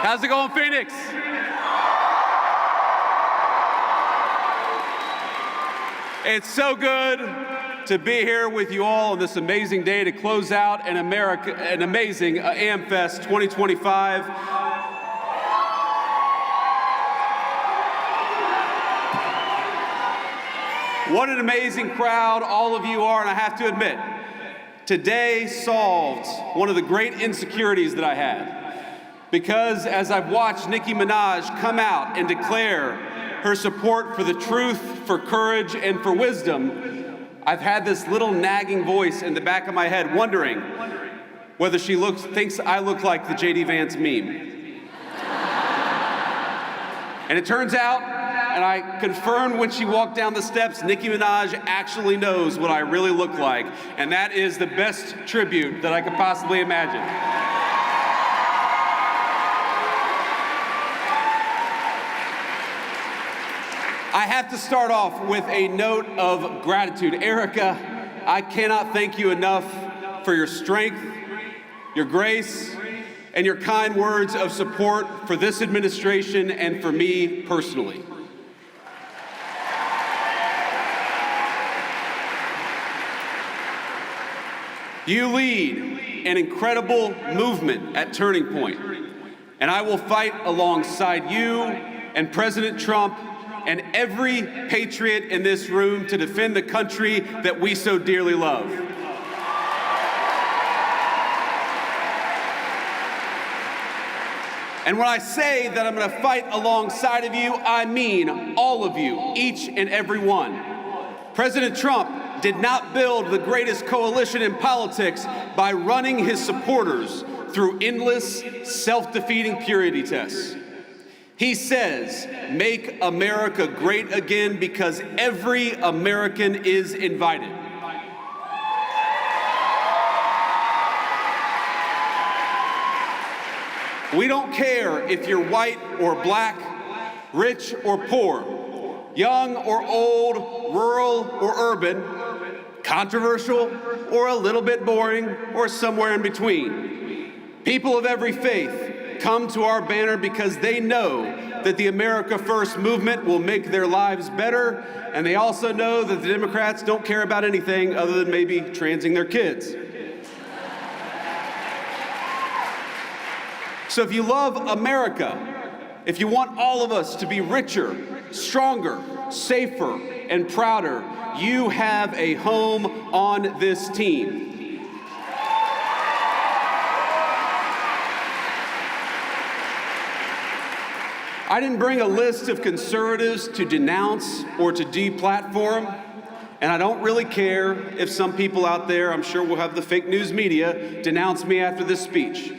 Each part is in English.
How's it going, Phoenix? It's so good to be here with you all on this amazing day to close out an amazing AmFest 2025. What an amazing crowd all of you are, and I have to admit, today solved one of the great insecurities that I had. Because as I've watched Nicki Minaj come out and declare her support for the truth, for courage, and for wisdom, I've had this little nagging voice in the back of my head wondering whether she thinks I look like the JD Vance meme. And it turns out, and I confirmed when she walked down the steps, Nicki Minaj actually knows what I really look like, and that is the best tribute that I could possibly imagine. I have to start off with a note of gratitude. Erica, I cannot thank you enough for your strength, your grace, and your kind words of support for this administration and for me personally. You lead an incredible movement at Turning Point, and I will fight alongside you and President Trump and every patriot in this room to defend the country that we so dearly love. And when I say that I'm going to fight alongside of you, I mean all of you, each and every one. President Trump did not build the greatest coalition in politics by running his supporters through endless, self-defeating purity tests. He says, "Make America great again," because every American is invited. We don't care if you're white or black, rich or poor, young or old, rural or urban, controversial or a little bit boring, or somewhere in between. People of every faith come to our banner because they know that the America First movement will make their lives better, and they also know that the Democrats don't care about anything other than maybe transing their kids. So if you love America, if you want all of us to be richer, stronger, safer, and prouder, you have a home on this team. I didn't bring a list of conservatives to denounce or to deplatform, and I don't really care if some people out there, I'm sure we'll have the fake news media, denounce me after this speech.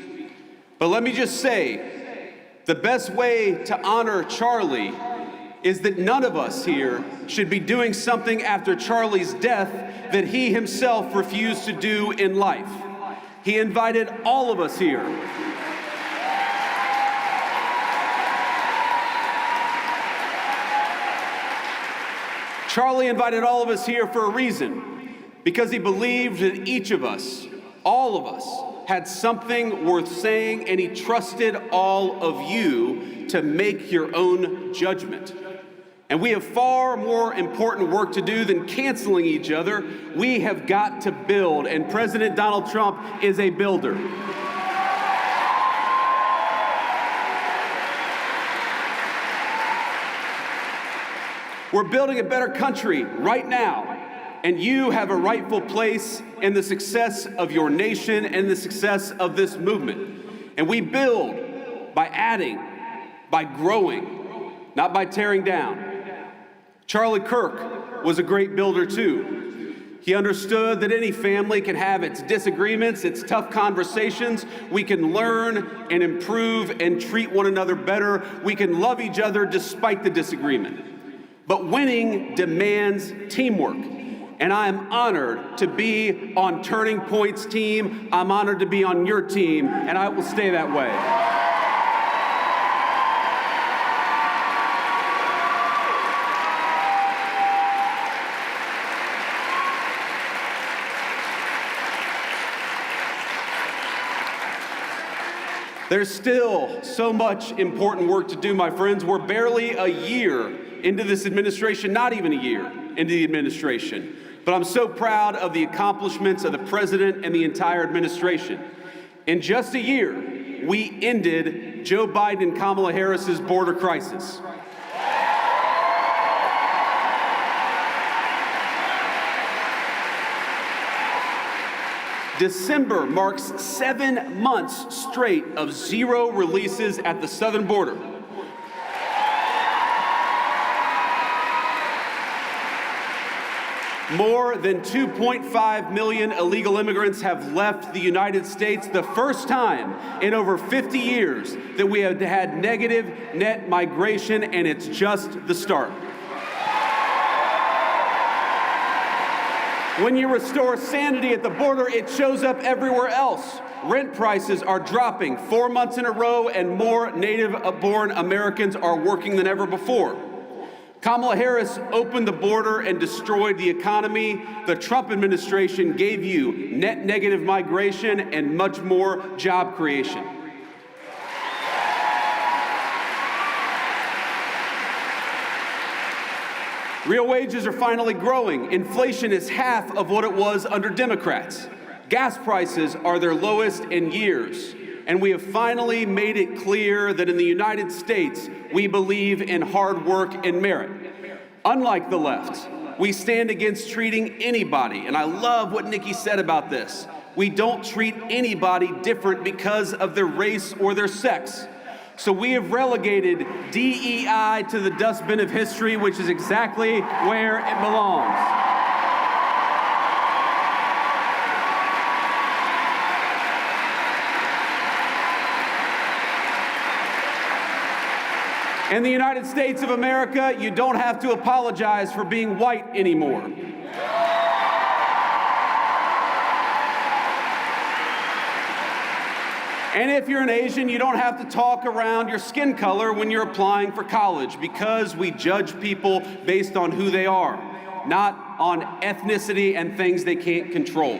But let me just say, the best way to honor Charlie is that none of us here should be doing something after Charlie's death that he himself refused to do in life. He invited all of us here. Charlie invited all of us here for a reason, because he believed that each of us, all of us, had something worth saying, and he trusted all of you to make your own judgment. And we have far more important work to do than canceling each other. We have got to build, and President Donald Trump is a builder. We're building a better country right now, and you have a rightful place in the success of your nation and the success of this movement. And we build by adding, by growing, not by tearing down. Charlie Kirk was a great builder too. He understood that any family can have its disagreements, its tough conversations. We can learn and improve and treat one another better. We can love each other despite the disagreement. But winning demands teamwork. And I am honored to be on Turning Point's team. I'm honored to be on your team, and I will stay that way. There's still so much important work to do, my friends. We're barely a year into this administration, not even a year into the administration. But I'm so proud of the accomplishments of the president and the entire administration. In just a year, we ended Joe Biden and Kamala Harris's border crisis. December marks 7 months straight of zero releases at the southern border. More than 2.5 million illegal immigrants have left the United States, the first time in over 50 years that we have had negative net migration, and it's just the start. When you restore sanity at the border, it shows up everywhere else. Rent prices are dropping 4 months in a row, and more native-born Americans are working than ever before. Kamala Harris opened the border and destroyed the economy. The Trump administration gave you net negative migration and much more job creation. Real wages are finally growing. Inflation is half of what it was under Democrats. Gas prices are their lowest in years. And we have finally made it clear that in the United States, we believe in hard work and merit. Unlike the left, we stand against treating anybody, and I love what Nikki said about this. We don't treat anybody different because of their race or their sex. So we have relegated DEI to the dustbin of history, which is exactly where it belongs. In the United States of America, you don't have to apologize for being white anymore. And if you're an Asian, you don't have to talk around your skin color when you're applying for college, because we judge people based on who they are, not on ethnicity and things they can't control.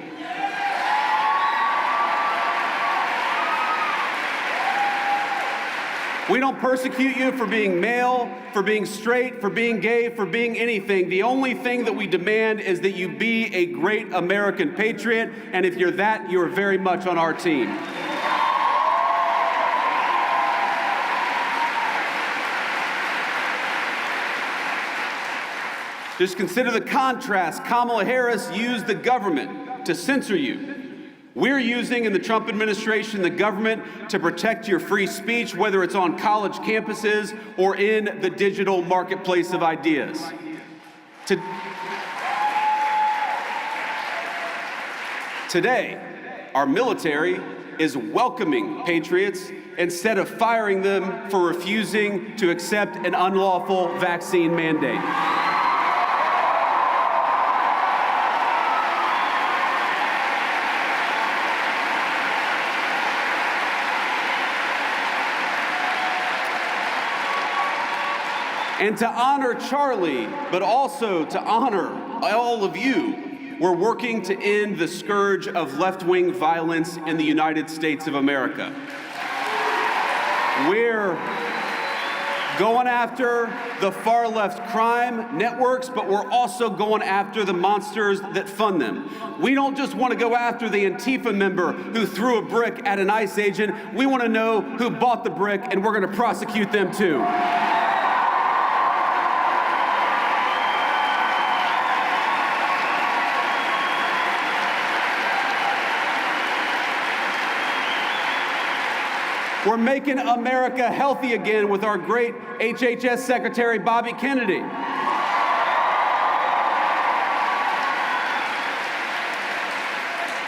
We don't persecute you for being male, for being straight, for being gay, for being anything. The only thing that we demand is that you be a great American patriot, and if you're that, you're very much on our team. Just consider the contrast. Kamala Harris used the government to censor you. We're using, in the Trump administration, the government to protect your free speech, whether it's on college campuses or in the digital marketplace of ideas. Today, our military is welcoming patriots instead of firing them for refusing to accept an unlawful vaccine mandate. And to honor Charlie, but also to honor all of you, we're working to end the scourge of left-wing violence in the United States of America. We're going after the far-left crime networks, but we're also going after the monsters that fund them. We don't just want to go after the Antifa member who threw a brick at an ICE agent. We want to know who bought the brick, and we're going to prosecute them too. We're making America healthy again with our great HHS Secretary, Bobby Kennedy.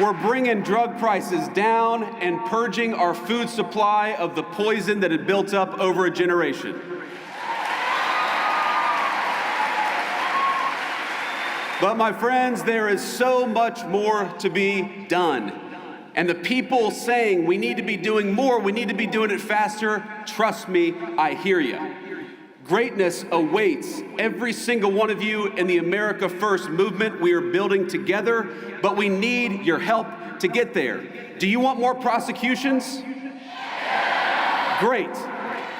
We're bringing drug prices down and purging our food supply of the poison that had built up over a generation. But my friends, there is so much more to be done. And the people saying we need to be doing more, we need to be doing it faster, trust me, I hear you. Greatness awaits every single one of you in the America First movement we are building together, but we need your help to get there. Do you want more prosecutions? Great.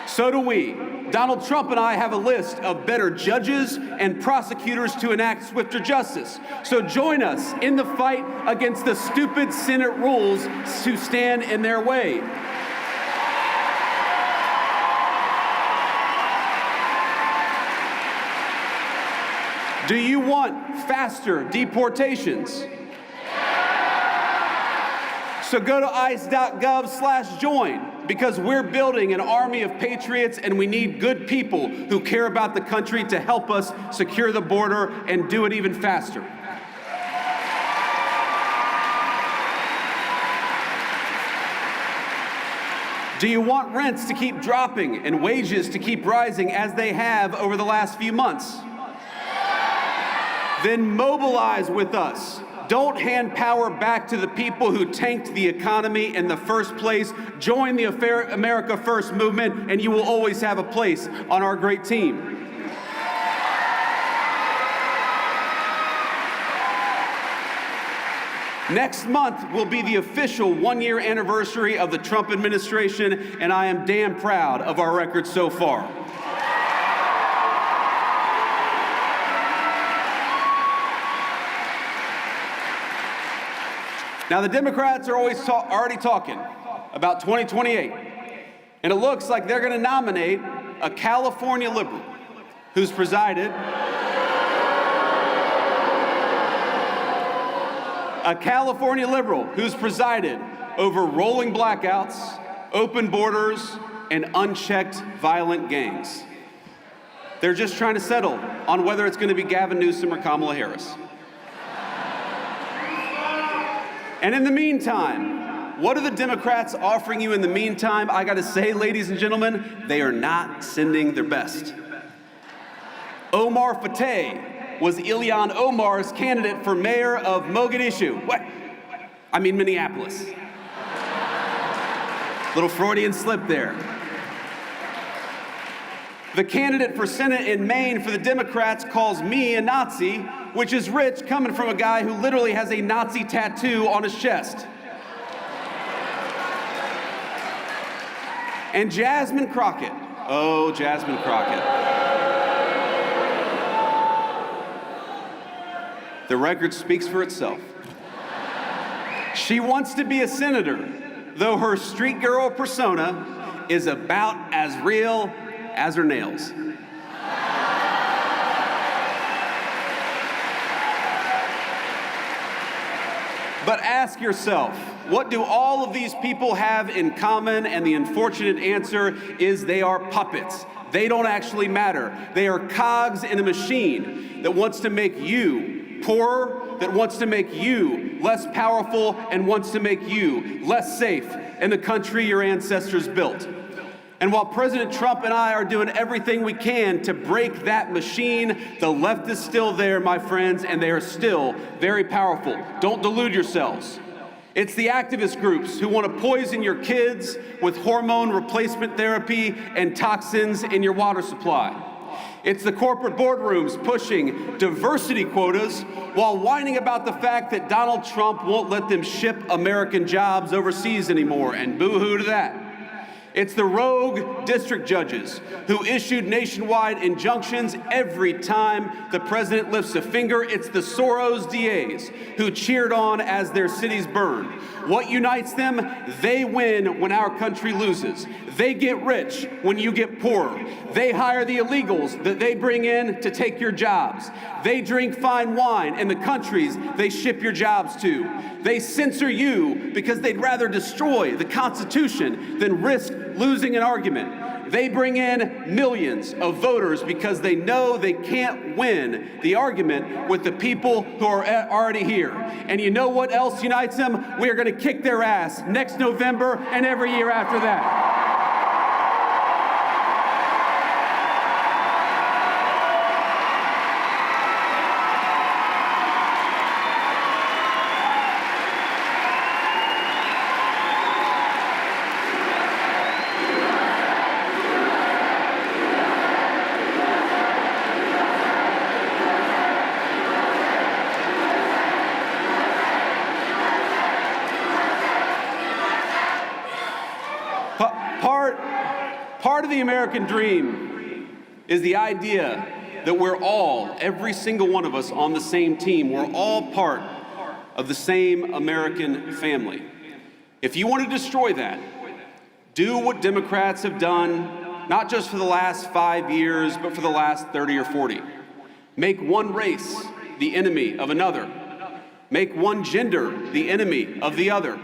So do we. Donald Trump and I have a list of better judges and prosecutors to enact swifter justice. So join us in the fight against the stupid Senate rules to stand in their way. Do you want faster deportations? So go to ice.gov/join, because we're building an army of patriots and we need good people who care about the country to help us secure the border and do it even faster. Do you want rents to keep dropping and wages to keep rising as they have over the last few months? Then mobilize with us. Don't hand power back to the people who tanked the economy in the first place. Join the America First movement, and you will always have a place on our great team. Next month will be the official one-year anniversary of the Trump administration, and I am damn proud of our record so far. Now, the Democrats are already talking about 2028, and it looks like they're going to nominate a California liberal who's presided over rolling blackouts, open borders, and unchecked violent gangs. They're just trying to settle on whether it's going to be Gavin Newsom or Kamala Harris. And in the meantime, what are the Democrats offering you in the meantime? I gotta say, ladies and gentlemen, they are not sending their best. Omar Fateh was Ilhan Omar's candidate for mayor of Mogadishu. Minneapolis. Little Freudian slip there. The candidate for Senate in Maine for the Democrats calls me a Nazi, which is rich coming from a guy who literally has a Nazi tattoo on his chest. And Jasmine Crockett. Oh, Jasmine Crockett. The record speaks for itself. She wants to be a senator, though her street girl persona is about as real as her nails. But ask yourself, what do all of these people have in common? And the unfortunate answer is they are puppets. They don't actually matter. They are cogs in a machine that wants to make you poorer, that wants to make you less powerful, and wants to make you less safe in the country your ancestors built. And while President Trump and I are doing everything we can to break that machine, the left is still there, my friends, and they are still very powerful. Don't delude yourselves. It's the activist groups who want to poison your kids with hormone replacement therapy and toxins in your water supply. It's the corporate boardrooms pushing diversity quotas while whining about the fact that Donald Trump won't let them ship American jobs overseas anymore, and boo-hoo to that. It's the rogue district judges who issued nationwide injunctions every time the president lifts a finger. It's the Soros DAs who cheered on as their cities burned. What unites them? They win when our country loses. They get rich when you get poorer. They hire the illegals that they bring in to take your jobs. They drink fine wine in the countries they ship your jobs to. They censor you because they'd rather destroy the Constitution than risk losing an argument. They bring in millions of voters because they know they can't win the argument with the people who are already here. And you know what else unites them? We are going to kick their ass next November and every year after that. Part of the American dream is the idea that we're all, every single one of us, on the same team. We're all part of the same American family. If you want to destroy that, do what Democrats have done, not just for the last 5 years, but for the last 30 or 40. Make one race the enemy of another. Make one gender the enemy of the other.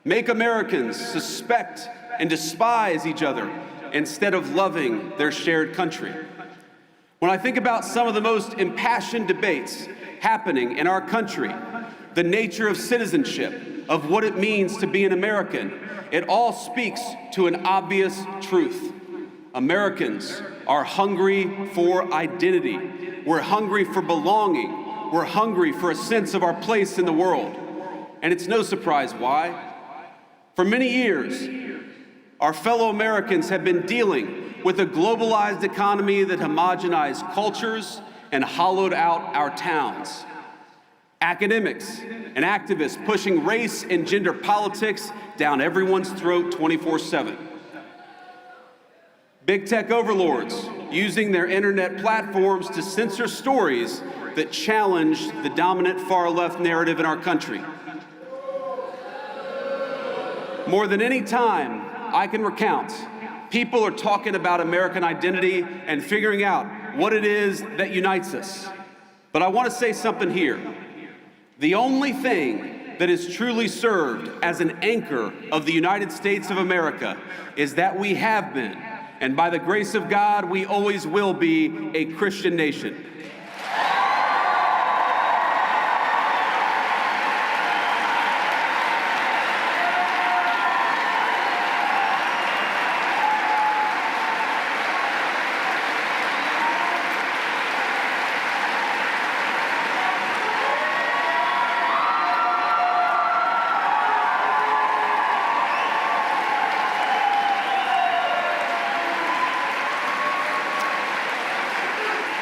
Make Americans suspect and despise each other instead of loving their shared country. When I think about some of the most impassioned debates happening in our country, the nature of citizenship, of what it means to be an American, it all speaks to an obvious truth. Americans are hungry for identity. We're hungry for belonging. We're hungry for a sense of our place in the world. And it's no surprise why. For many years, our fellow Americans have been dealing with a globalized economy that homogenized cultures and hollowed out our towns. Academics and activists pushing race and gender politics down everyone's throat 24/7. Big tech overlords using their internet platforms to censor stories that challenge the dominant far-left narrative in our country. More than any time I can recount, people are talking about American identity and figuring out what it is that unites us. But I want to say something here. The only thing that is truly served as an anchor of the United States of America is that we have been, and by the grace of God, we always will be, a Christian nation.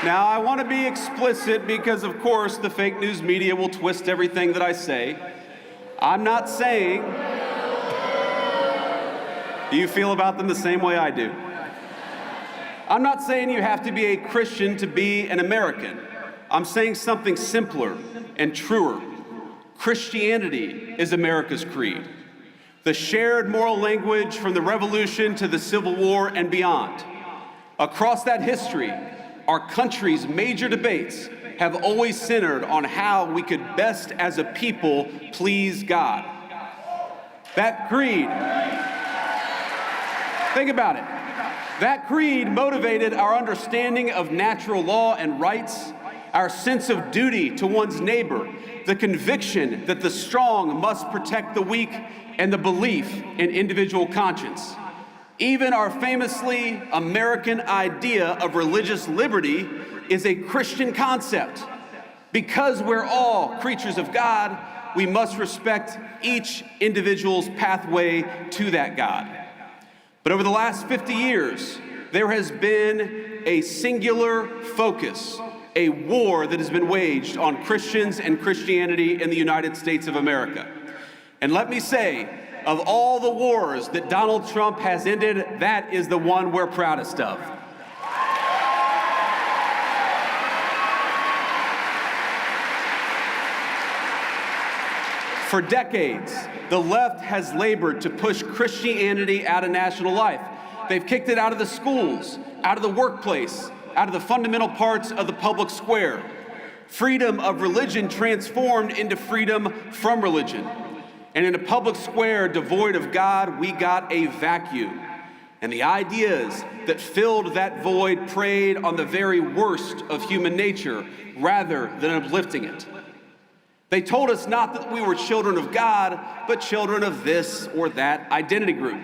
Now, I want to be explicit because, of course, the fake news media will twist everything that I say. I'm not saying, do you feel about them the same way I do? I'm not saying you have to be a Christian to be an American. I'm saying something simpler and truer. Christianity is America's creed. The shared moral language from the Revolution to the Civil War and beyond. Across that history, our country's major debates have always centered on how we could best as a people please God. That creed, think about it. That creed motivated our understanding of natural law and rights, our sense of duty to one's neighbor, the conviction that the strong must protect the weak, and the belief in individual conscience. Even our famously American idea of religious liberty is a Christian concept. Because we're all creatures of God, we must respect each individual's pathway to that God. But over the last 50 years, there has been a singular focus, a war that has been waged on Christians and Christianity in the United States of America. And let me say, of all the wars that Donald Trump has ended, that is the one we're proudest of. For decades, the left has labored to push Christianity out of national life. They've kicked it out of the schools, out of the workplace, out of the fundamental parts of the public square. Freedom of religion transformed into freedom from religion. And in a public square devoid of God, we got a vacuum. And the ideas that filled that void preyed on the very worst of human nature rather than uplifting it. They told us not that we were children of God, but children of this or that identity group.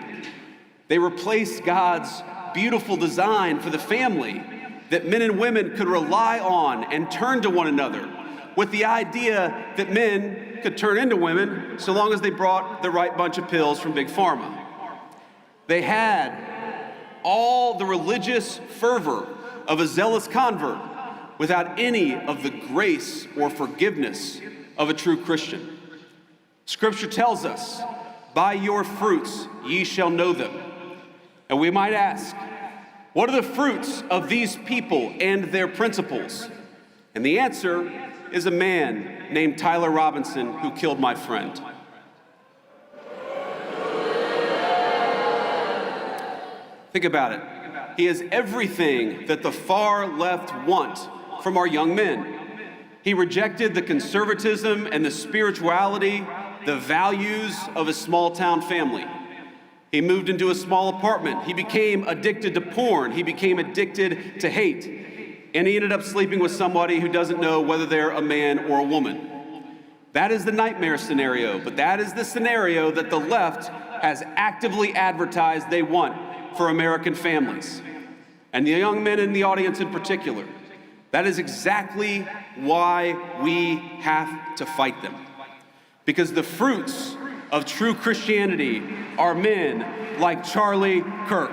They replaced God's beautiful design for the family that men and women could rely on and turn to one another with the idea that men could turn into women so long as they brought the right bunch of pills from Big Pharma. They had all the religious fervor of a zealous convert without any of the grace or forgiveness of a true Christian. Scripture tells us, "By your fruits ye shall know them." And we might ask, what are the fruits of these people and their principles? And the answer is a man named Tyler Robinson who killed my friend. Think about it. He has everything that the far left want from our young men. He rejected the conservatism and the spirituality, the values of a small town family. He moved into a small apartment. He became addicted to porn. He became addicted to hate. And he ended up sleeping with somebody who doesn't know whether they're a man or a woman. That is the nightmare scenario, but that is the scenario that the left has actively advertised they want for American families. And the young men in the audience in particular. That is exactly why we have to fight them. Because the fruits of true Christianity are men like Charlie Kirk.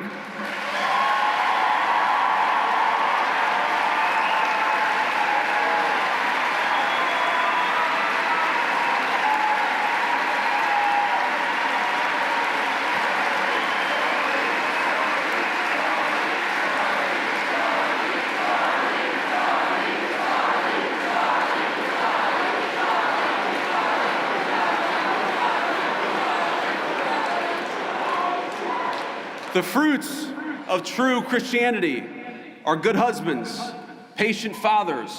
The fruits of true Christianity are good husbands, patient fathers,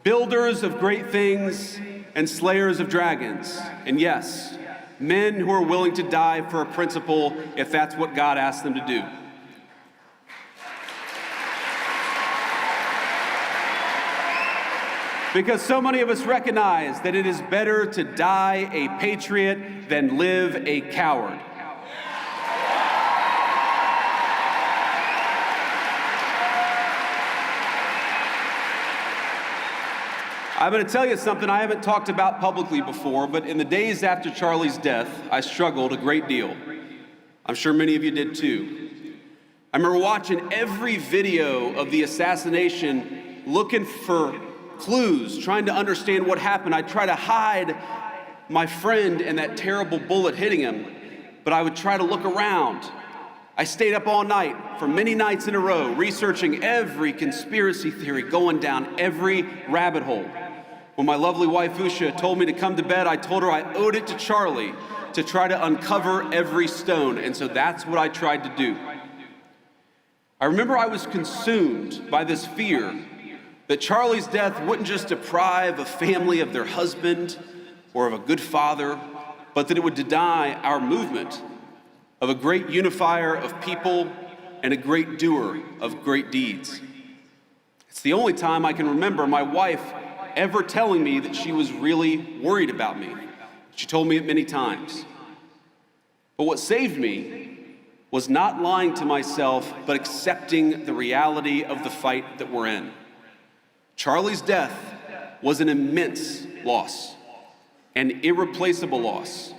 builders of great things, and slayers of dragons. And yes, men who are willing to die for a principle if that's what God asks them to do. Because so many of us recognize that it is better to die a patriot than live a coward. I'm going to tell you something I haven't talked about publicly before, but in the days after Charlie's death, I struggled a great deal. I'm sure many of you did too. I remember watching every video of the assassination, looking for clues, trying to understand what happened. I'd try to hide my friend and that terrible bullet hitting him, but I would try to look around. I stayed up all night for many nights in a row, researching every conspiracy theory, going down every rabbit hole. When my lovely wife, Usha, told me to come to bed, I told her I owed it to Charlie to try to uncover every stone, and so that's what I tried to do. I remember I was consumed by this fear that Charlie's death wouldn't just deprive a family of their husband or of a good father, but that it would deny our movement of a great unifier of people and a great doer of great deeds. It's the only time I can remember my wife ever telling me that she was really worried about me. She told me it many times. But what saved me was not lying to myself, but accepting the reality of the fight that we're in. Charlie's death was an immense loss, an irreplaceable loss.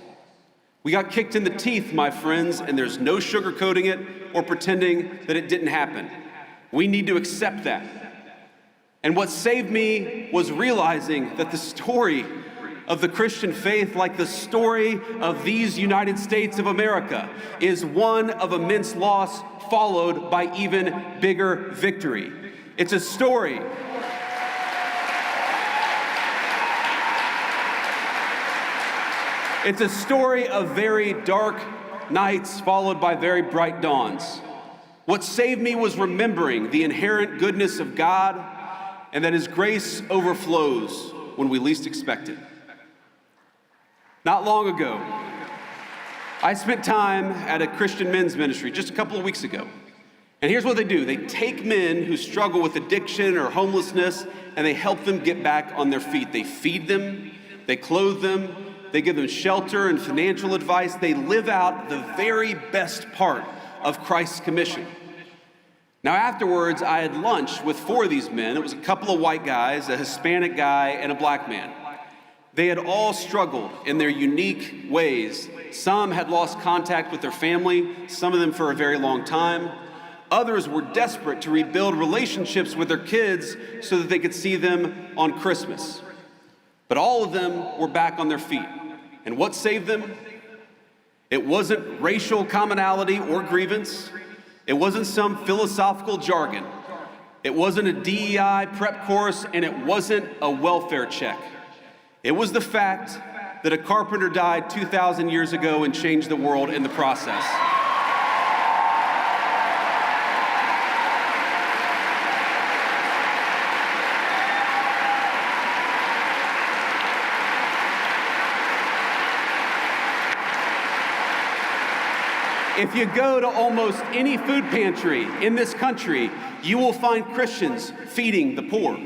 We got kicked in the teeth, my friends, and there's no sugarcoating it or pretending that it didn't happen. We need to accept that. And what saved me was realizing that the story of the Christian faith, like the story of these United States of America, is one of immense loss followed by even bigger victory. It's a story. It's a story of very dark nights followed by very bright dawns. What saved me was remembering the inherent goodness of God and that His grace overflows when we least expect it. Not long ago, I spent time at a Christian men's ministry just a couple of weeks ago. And here's what they do. They take men who struggle with addiction or homelessness and they help them get back on their feet. They feed them, they clothe them, they give them shelter and financial advice. They live out the very best part of Christ's commission. Now afterwards, I had lunch with 4 of these men. It was a couple of white guys, a Hispanic guy, and a black man. They had all struggled in their unique ways. Some had lost contact with their family, some of them for a very long time. Others were desperate to rebuild relationships with their kids so that they could see them on Christmas. But all of them were back on their feet. And what saved them? It wasn't racial commonality or grievance. It wasn't some philosophical jargon. It wasn't a DEI prep course, and it wasn't a welfare check. It was the fact that a carpenter died 2,000 years ago and changed the world in the process. If you go to almost any food pantry in this country, you will find Christians feeding the poor.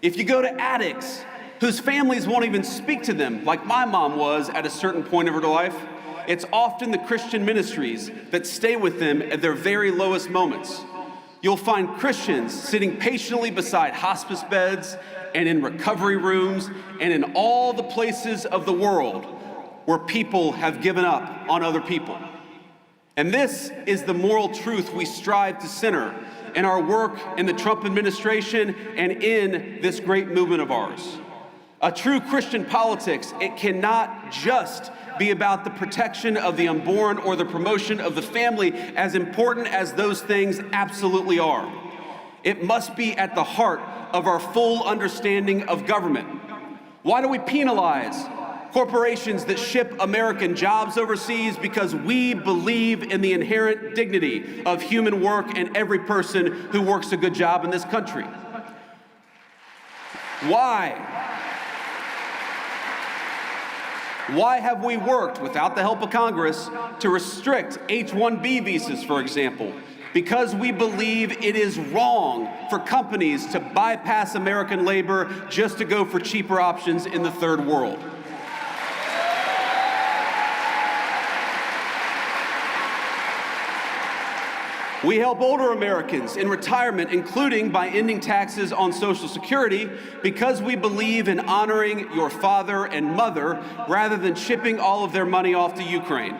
If you go to addicts whose families won't even speak to them, like my mom was at a certain point of her life, it's often the Christian ministries that stay with them at their very lowest moments. You'll find Christians sitting patiently beside hospice beds and in recovery rooms and in all the places of the world where people have given up on other people. And this is the moral truth we strive to center in our work in the Trump administration and in this great movement of ours. A true Christian politics, it cannot just be about the protection of the unborn or the promotion of the family, as important as those things absolutely are. It must be at the heart of our full understanding of government. Why do we penalize corporations that ship American jobs overseas? Because we believe in the inherent dignity of human work and every person who works a good job in this country. Why have we worked, without the help of Congress, to restrict H-1B visas, for example? Because we believe it is wrong for companies to bypass American labor just to go for cheaper options in the third world. We help older Americans in retirement, including by ending taxes on Social Security, because we believe in honoring your father and mother rather than shipping all of their money off to Ukraine.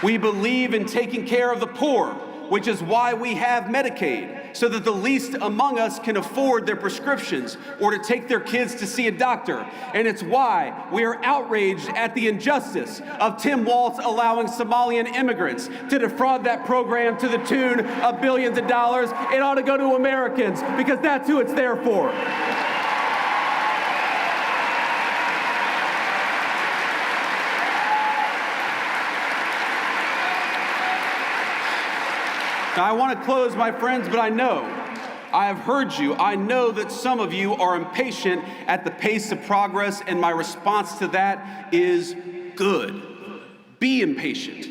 We believe in taking care of the poor, which is why we have Medicaid, so that the least among us can afford their prescriptions or to take their kids to see a doctor. And it's why we are outraged at the injustice of Tim Walz allowing Somalian immigrants to defraud that program to the tune of billions of dollars. It ought to go to Americans, because that's who it's there for. Now, I want to close, my friends, but I have heard you. I know that some of you are impatient at the pace of progress, and my response to that is good. Be impatient.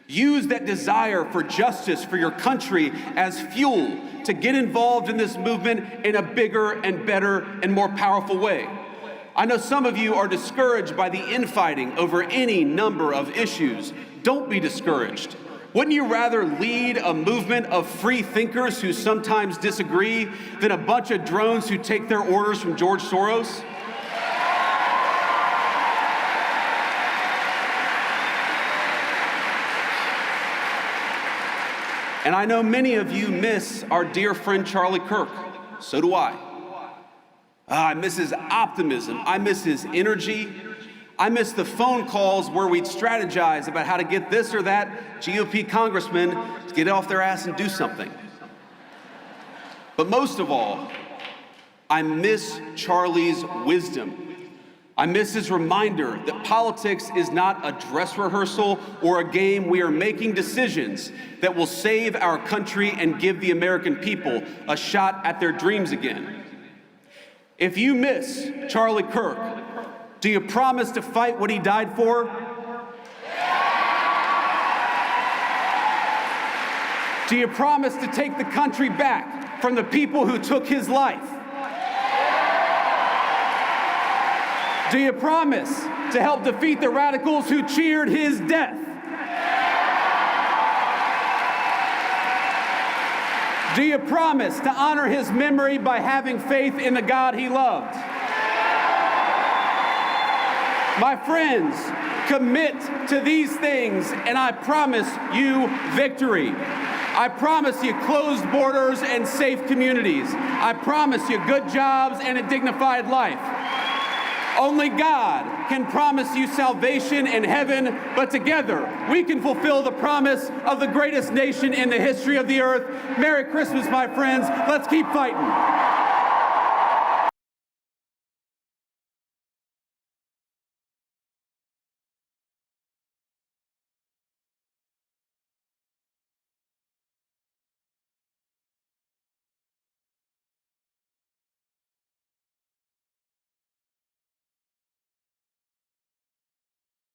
Use that desire for justice for your country as fuel to get involved in this movement in a bigger and better and more powerful way. I know some of you are discouraged by the infighting over any number of issues. Don't be discouraged. Wouldn't you rather lead a movement of free thinkers who sometimes disagree than a bunch of drones who take their orders from George Soros? And I know many of you miss our dear friend Charlie Kirk. So do I. I miss his optimism. I miss his energy. I miss the phone calls where we'd strategize about how to get this or that GOP congressman to get off their ass and do something. But most of all, I miss Charlie's wisdom. I miss his reminder that politics is not a dress rehearsal or a game. We are making decisions that will save our country and give the American people a shot at their dreams again. If you miss Charlie Kirk, do you promise to fight what he died for? Do you promise to take the country back from the people who took his life? Do you promise to help defeat the radicals who cheered his death? Do you promise to honor his memory by having faith in the God he loved? My friends, commit to these things, and I promise you victory. I promise you closed borders and safe communities. I promise you good jobs and a dignified life. Only God can promise you salvation in heaven, but together we can fulfill the promise of the greatest nation in the history of the earth. Merry Christmas, my friends. Let's keep fighting.